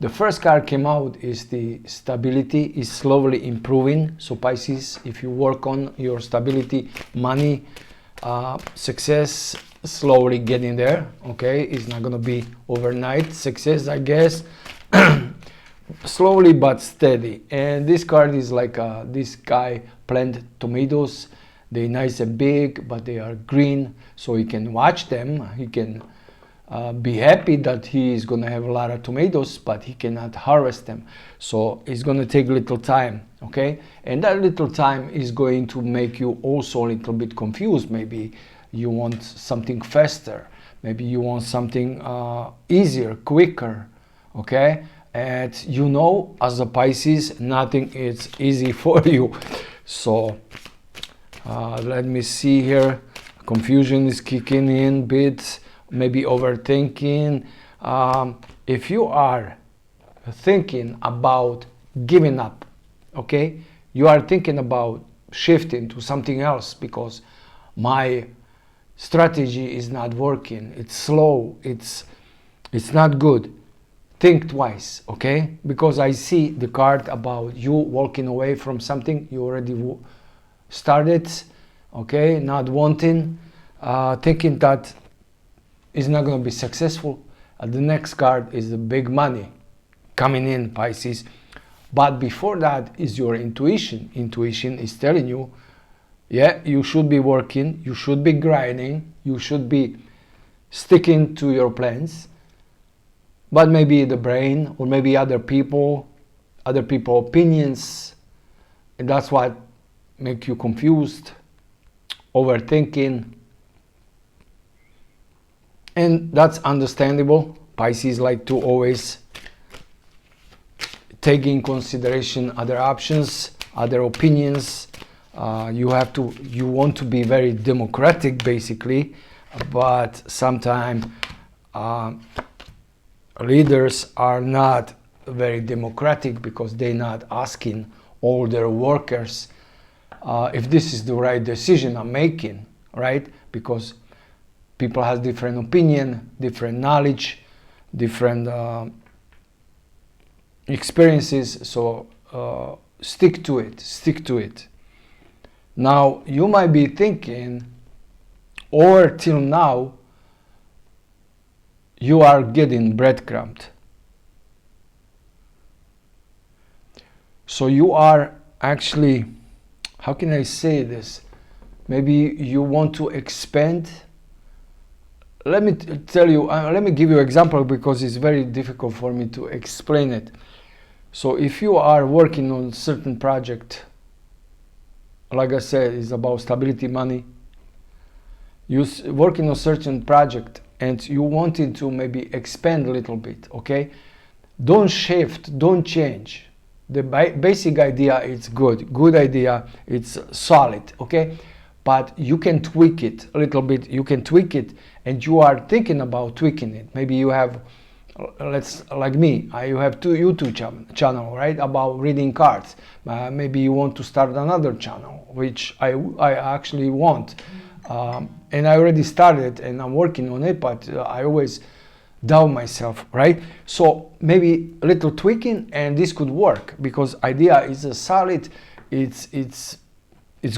The first card came out is the stability is slowly improving. So Pisces, if you work on your stability, money, success, slowly getting there. Okay, it's not gonna be overnight success, I guess. Slowly but steady. And this card is like this guy planted tomatoes. They're nice and big, but they are green, so he can watch them. He can be happy that he is gonna have a lot of tomatoes, but he cannot harvest them. So it's gonna take a little time, okay? And that little time is going to make you also a little bit confused. Maybe you want something faster. Maybe you want something easier, quicker, okay? And you know, as a Pisces, nothing is easy for you. So let me see here. Confusion is kicking in a bit, maybe overthinking. If you are thinking about giving up, okay, you are thinking about shifting to something else because my strategy is not working, it's slow, it's not good. Think twice, okay? Because I see the card about you walking away from something you already started, okay? Not wanting, thinking that it's not going to be successful. The next card is the big money coming in, Pisces. But before that is your intuition. Intuition is telling you, yeah, you should be working, you should be grinding, you should be sticking to your plans. But maybe the brain or maybe other people opinions, and that's what make you confused, overthinking. And that's understandable. Pisces like to always take in consideration other options, other opinions. You want to be very democratic basically, but sometimes leaders are not very democratic because they're not asking all their workers if this is the right decision I'm making, right? Because people have different opinion, different knowledge, different experiences, so stick to it. Now, you might be thinking, or till now, you are getting breadcrumbed. So you are actually, how can I say this? Maybe you want to expand. Let me tell you, let me give you an example because it's very difficult for me to explain it. So if you are working on a certain project, like I said, it's about stability, money. You working on a certain project and you wanted to maybe expand a little bit, okay? Don't shift, don't change. The basic idea is good idea, it's solid, okay? But you can tweak it a little bit, you can tweak it, and you are thinking about tweaking it. Maybe you have, like me, you have two YouTube channel, right, about reading cards. Maybe you want to start another channel, which I actually want. And I already started and I'm working on it, but I always doubt myself, right? So maybe a little tweaking and this could work because idea is a solid, it's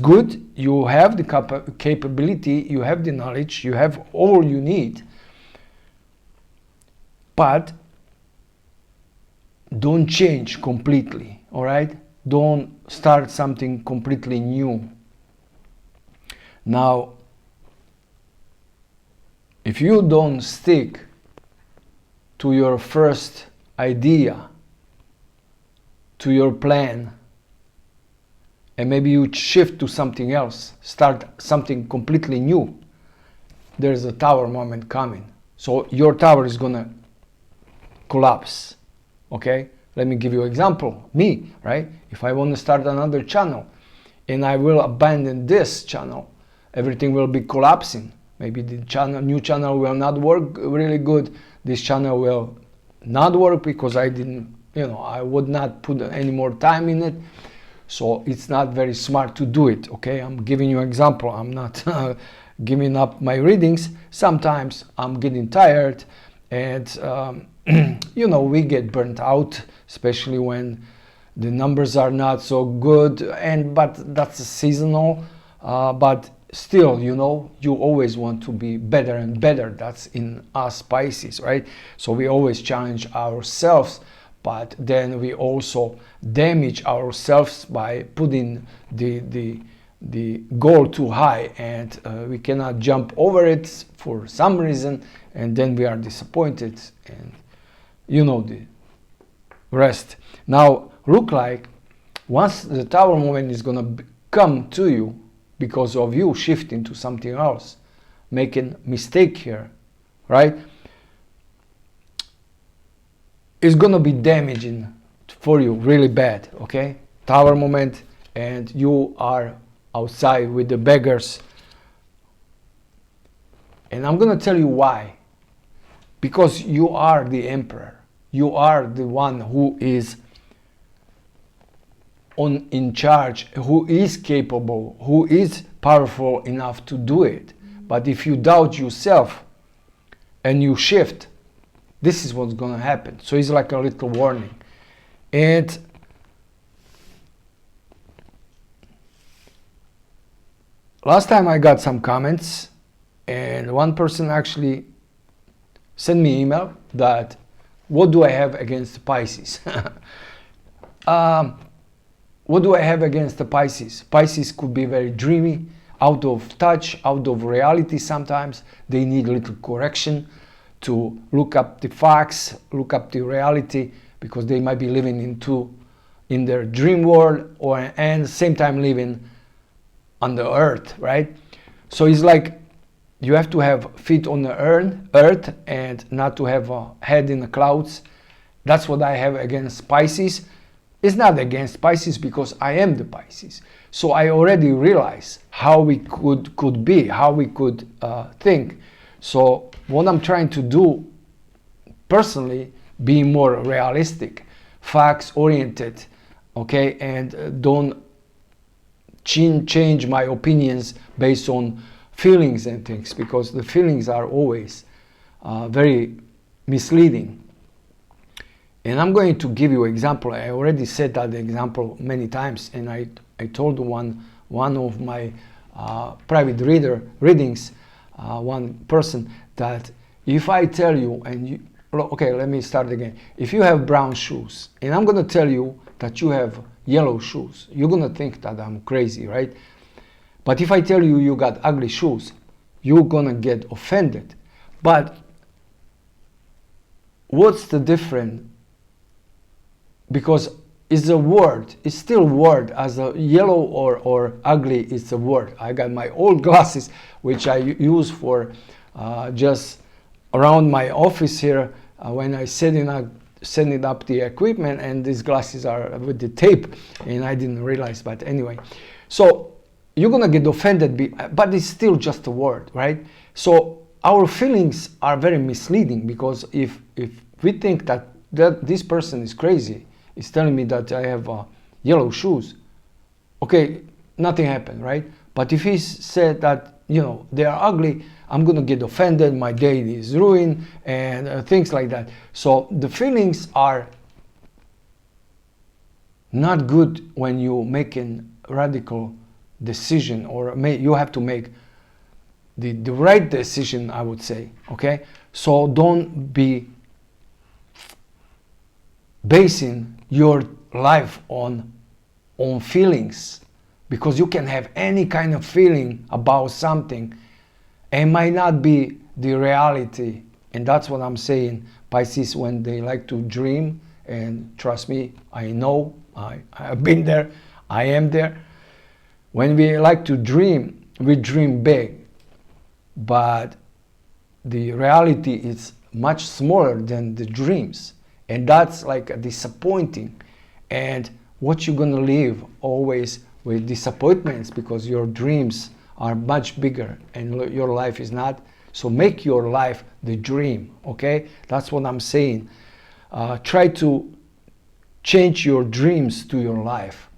good, you have the capability, you have the knowledge, you have all you need, but don't change completely, all right? Don't start something completely new. Now, if you don't stick to your first idea, to your plan, and maybe you shift to something else, start something completely new, there's a tower moment coming. So your tower is gonna collapse, okay? Let me give you an example. Me, right? If I want to start another channel and I will abandon this channel, everything will be collapsing. Maybe the new channel will not work really good. This channel will not work because I didn't, I would not put any more time in it. So it's not very smart to do it, okay? I'm giving you an example. I'm not giving up my readings. Sometimes I'm getting tired and you know, we get burnt out, especially when the numbers are not so good, but that's seasonal. But still, you know, you always want to be better and better. That's in us Pisces, right? So we always challenge ourselves, but then we also damage ourselves by putting the goal too high, and we cannot jump over it for some reason, and then we are disappointed, and you know the rest. Now look like once the tower moment is gonna come to you because of you shifting to something else, making mistake here, right? It's gonna be damaging for you really bad, okay? Tower moment, and you are outside with the beggars. And I'm gonna tell you why. Because you are the emperor. You are the one who is in charge, who is capable, who is powerful enough to do it. But if you doubt yourself and you shift, this is what's going to happen. So it's like a little warning. And last time I got some comments, and one person actually sent me an email that, what do I have against Pisces? What do I have against the Pisces? Pisces could be very dreamy, out of touch, out of reality sometimes. They need a little correction to look up the facts, look up the reality, because they might be living in their dream world, and same time living on the earth, right? So it's like you have to have feet on the earth and not to have a head in the clouds. That's what I have against Pisces. It's not against Pisces because I am the Pisces. So I already realize how we could be, how we could think. So what I'm trying to do personally, be more realistic, facts oriented, okay, and don't change my opinions based on feelings and things, because the feelings are always very misleading. And I'm going to give you an example. I already said that example many times, and I told one of my private readings, one person, that if I tell you, okay, let me start again. If you have brown shoes, and I'm going to tell you that you have yellow shoes, you're going to think that I'm crazy, right? But if I tell you you got ugly shoes, you're going to get offended. But what's the difference? Because it's a word, it's still a word, as a yellow or ugly is a word. I got my old glasses, which I use for just around my office here when I setting up the equipment, and these glasses are with the tape, and I didn't realize, but anyway. So you're gonna get offended, but it's still just a word, right? So our feelings are very misleading, because if we think that this person is crazy, is telling me that I have yellow shoes, okay, nothing happened, right? But if he said that, you know, they are ugly, I'm gonna get offended, my day is ruined, and things like that. So the feelings are not good when you make a radical decision, or you have to make the right decision, I would say, okay? So don't be basing your life on feelings, because you can have any kind of feeling about something and might not be the reality. And that's what I'm saying. Pisces, when they like to dream, and trust me, I know, I've been there, I am there. When we like to dream, we dream big, but the reality is much smaller than the dreams. And that's like disappointing. And what you're gonna live always with disappointments, because your dreams are much bigger and your life is not. So make your life the dream, okay? That's what I'm saying. Try to change your dreams to your life,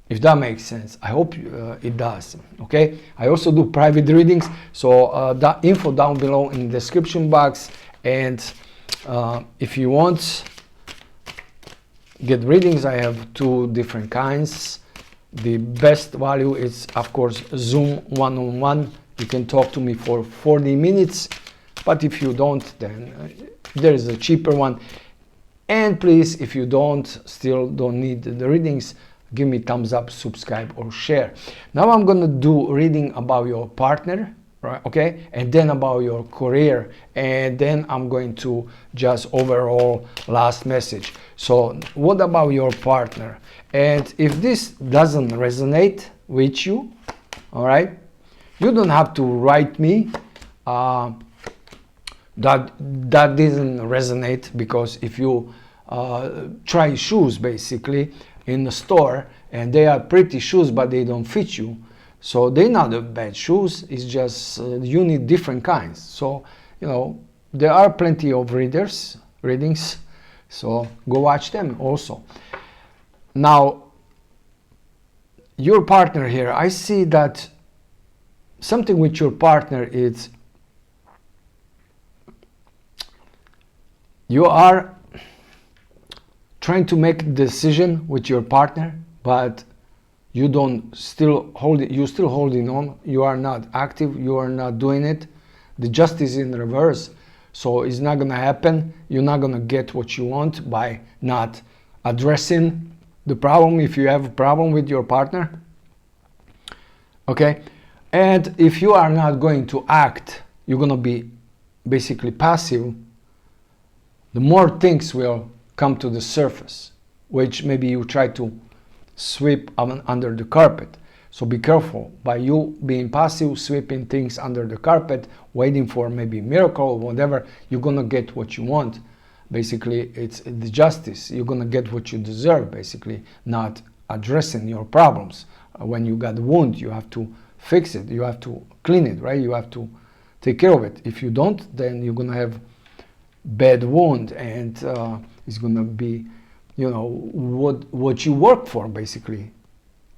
if that makes sense. I hope it does, okay? I also do private readings, so that info down below in the description box. And If you want get readings, I have two different kinds. The best value is, of course, Zoom one-on-one. You can talk to me for 40 minutes, but if you don't, then there is a cheaper one. And please, if you still don't need the readings, give me thumbs up, subscribe, or share. Now I'm gonna do reading about your partner, right? Okay, and then about your career, and then I'm going to just overall last message. So what about your partner? And if this doesn't resonate with you, all right, you don't have to write me that didn't resonate, because if you try shoes basically in the store and they are pretty shoes but they don't fit you, so they're not bad shoes, it's just you need different kinds. So you know, there are plenty of readings, so go watch them also. Now your partner here, I see that something with your partner is you are trying to make a decision with your partner, but you still holding on. You are not active, you are not doing it. The justice is in reverse, so it's not gonna happen. You're not gonna get what you want by not addressing the problem, if you have a problem with your partner. Okay, and if you are not going to act, you're gonna be basically passive, the more things will come to the surface, which maybe you try to sweep under the carpet. So be careful. By you being passive, sweeping things under the carpet, waiting for maybe a miracle or whatever, you're gonna get what you want. Basically, it's the justice. You're gonna get what you deserve, basically, not addressing your problems. When you got a wound, you have to fix it. You have to clean it, right? You have to take care of it. If you don't, then you're gonna have bad wound, and it's gonna be, you know, what you work for, basically,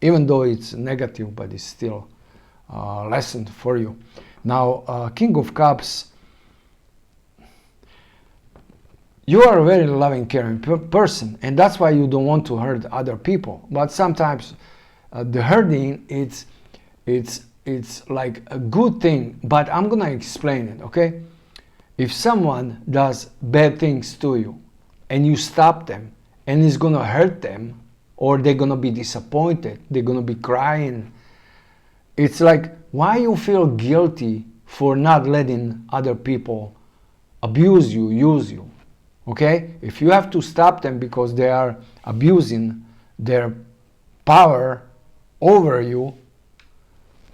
even though it's negative, but it's still a lesson for you. Now King of Cups, you are a very loving, caring person, and that's why you don't want to hurt other people. But sometimes the hurting, it's like a good thing, but I'm gonna explain it. Okay, if someone does bad things to you and you stop them, and it's gonna hurt them, or they're gonna be disappointed, they're gonna be crying, it's like, why you feel guilty for not letting other people abuse you, use you? Okay, if you have to stop them because they are abusing their power over you,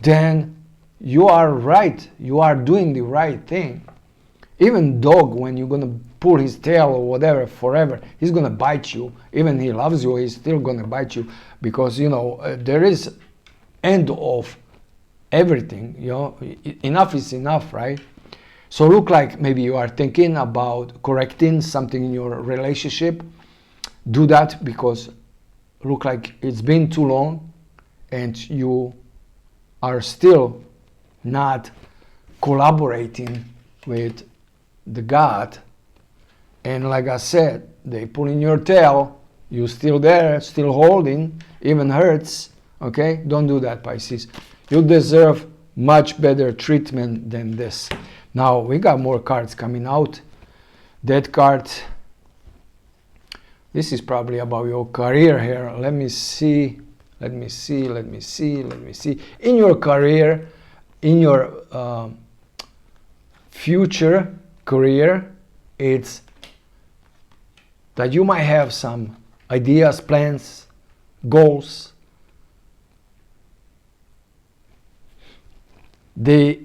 then you are right, you are doing the right thing. Even dog, when you're gonna pull his tail or whatever forever, he's gonna bite you. Even he loves you, he's still gonna bite you, because you know there is end of everything. You know, enough is enough, right? So look like maybe you are thinking about correcting something in your relationship. Do that, because look like it's been too long and you are still not collaborating with the God. And like I said, they pull in your tail, you still there, still holding, even hurts. Okay, don't do that, Pisces. You deserve much better treatment than this. Now we got more cards coming out. That card, this is probably about your career here. Let me see. In your career, in your future career, it's that you might have some ideas, plans, goals. The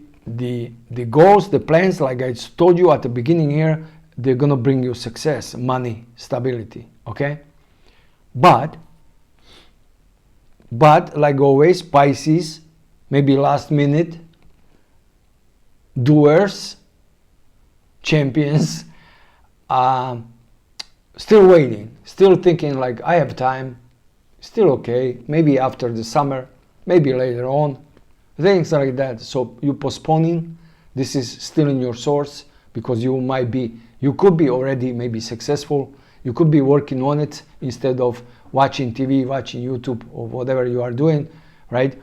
goals, the plans, like I told you at the beginning here, they're gonna bring you success, money, stability, okay? But like always, Pisces, maybe last minute doers, champions, still waiting, still thinking like, I have time, still okay, maybe after the summer, maybe later on, things like that. So you postponing, this is still in your source, because you might be You could be already maybe successful. You could be working on it instead of watching TV, watching YouTube, or whatever you are doing, right?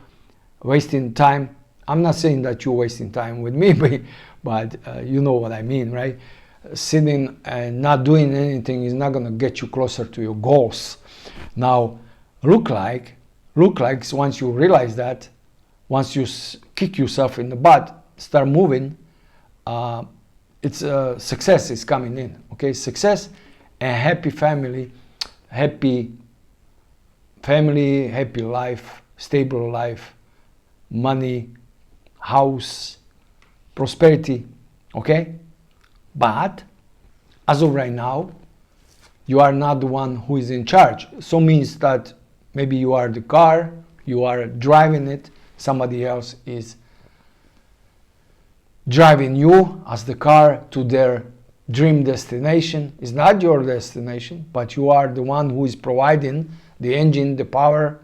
Wasting time. I'm not saying that you're wasting time with me, but you know what I mean, right? Sitting and not doing anything is not going to get you closer to your goals. Now, look like once you realize that, once you kick yourself in the butt, start moving, it's success is coming in. Okay, success and happy family, happy life, stable life, money, house, prosperity. Okay, but as of right now, you are not the one who is in charge. So means that maybe you are the car, you are driving it, somebody else is driving you as the car to their dream destination. It's not your destination, but you are the one who is providing the engine, the power,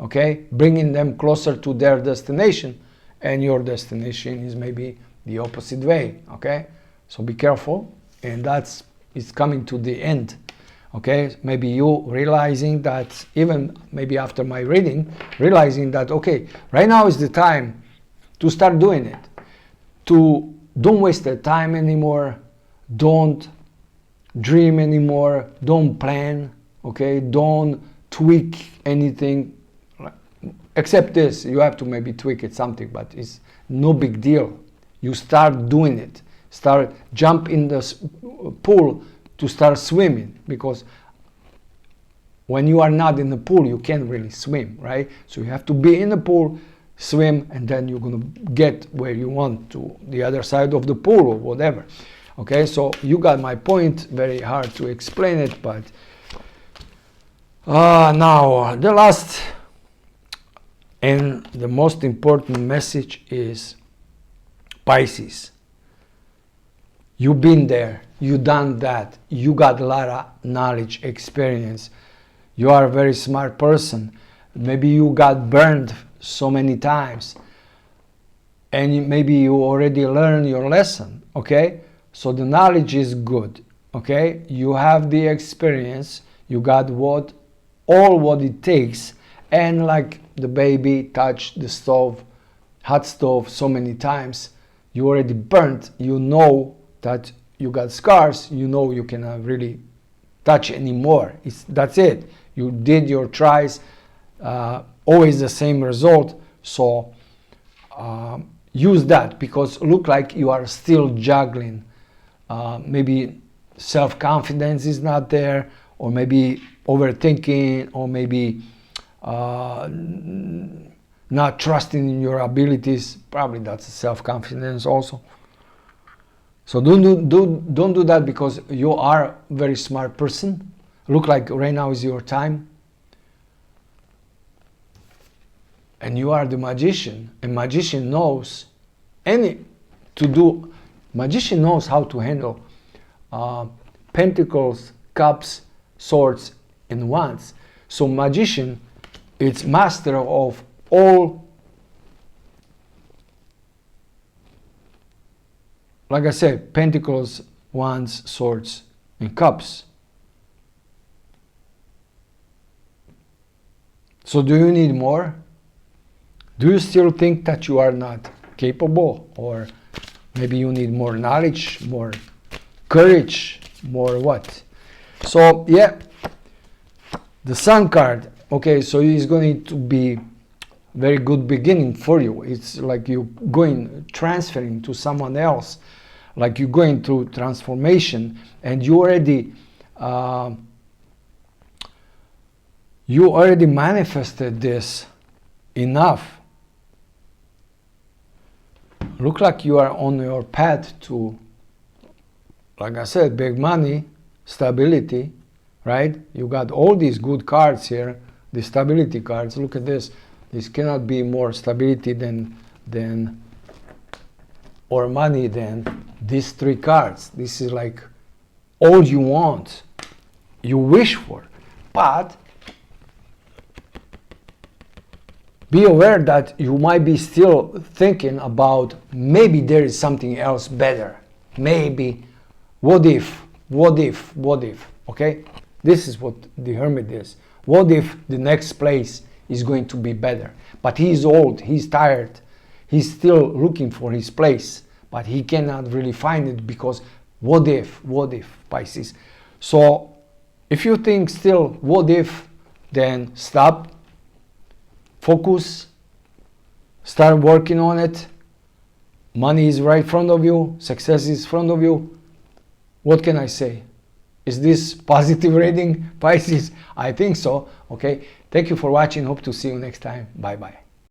okay, bringing them closer to their destination, and your destination is maybe the opposite way, okay? So be careful, and it's coming to the end, okay? Maybe you realizing that, even maybe after my reading, realizing that, okay, right now is the time to start doing it. Don't waste the time anymore, don't dream anymore, don't plan, okay? Don't tweak anything, except this, you have to maybe tweak it something, but it's no big deal. You start doing it, jump in the pool to start swimming, because when you are not in the pool, you can't really swim, right? So you have to be in the pool, swim, and then you're going to get where you want to, the other side of the pool or whatever. Okay, so you got my point. Very hard to explain it, but now the last and the most important message is Pisces. You've been there, you done that, you got a lot of knowledge, experience. You are a very smart person. Maybe you got burned so many times, and maybe you already learned your lesson, okay? So the knowledge is good, okay? You have the experience, you got all what it takes, and like the baby touched the stove, hot stove so many times, you already burnt, you know that you got scars, you know you cannot really touch anymore. That's it. You did your tries, always the same result. So use that, because look like you are still juggling. Maybe self-confidence is not there, or maybe overthinking, or maybe not trusting in your abilities. Probably that's self-confidence also. So don't do that, because you are a very smart person. Look like right now is your time. And you are the magician. And magician knows magician knows how to handle pentacles, cups, swords, and wands. So magician is master of all, like I said, pentacles, wands, swords, and cups. So do you need more? Do you still think that you are not capable? Or maybe you need more knowledge, more courage, more what? So yeah, the Sun card, okay, so it's going to be very good beginning for you. It's like you transferring to someone else, like you're going through transformation, and you already manifested this enough. Look like you are on your path to, like I said, big money, stability, right? You got all these good cards here, the stability cards. Look at this. This cannot be more stability or money than these three cards. This is like all you want, you wish for. But be aware that you might be still thinking about maybe there is something else better. Maybe What if, okay? This is what the hermit is. What if the next place is going to be better? But he is old, he's tired, he's still looking for his place, but he cannot really find it because what if, Pisces? So if you think still what if, then stop, focus, start working on it. Money is right in front of you, success is in front of you. What can I say? Is this positive reading, Pisces? I think so. Okay, thank you for watching. Hope to see you next time. Bye bye.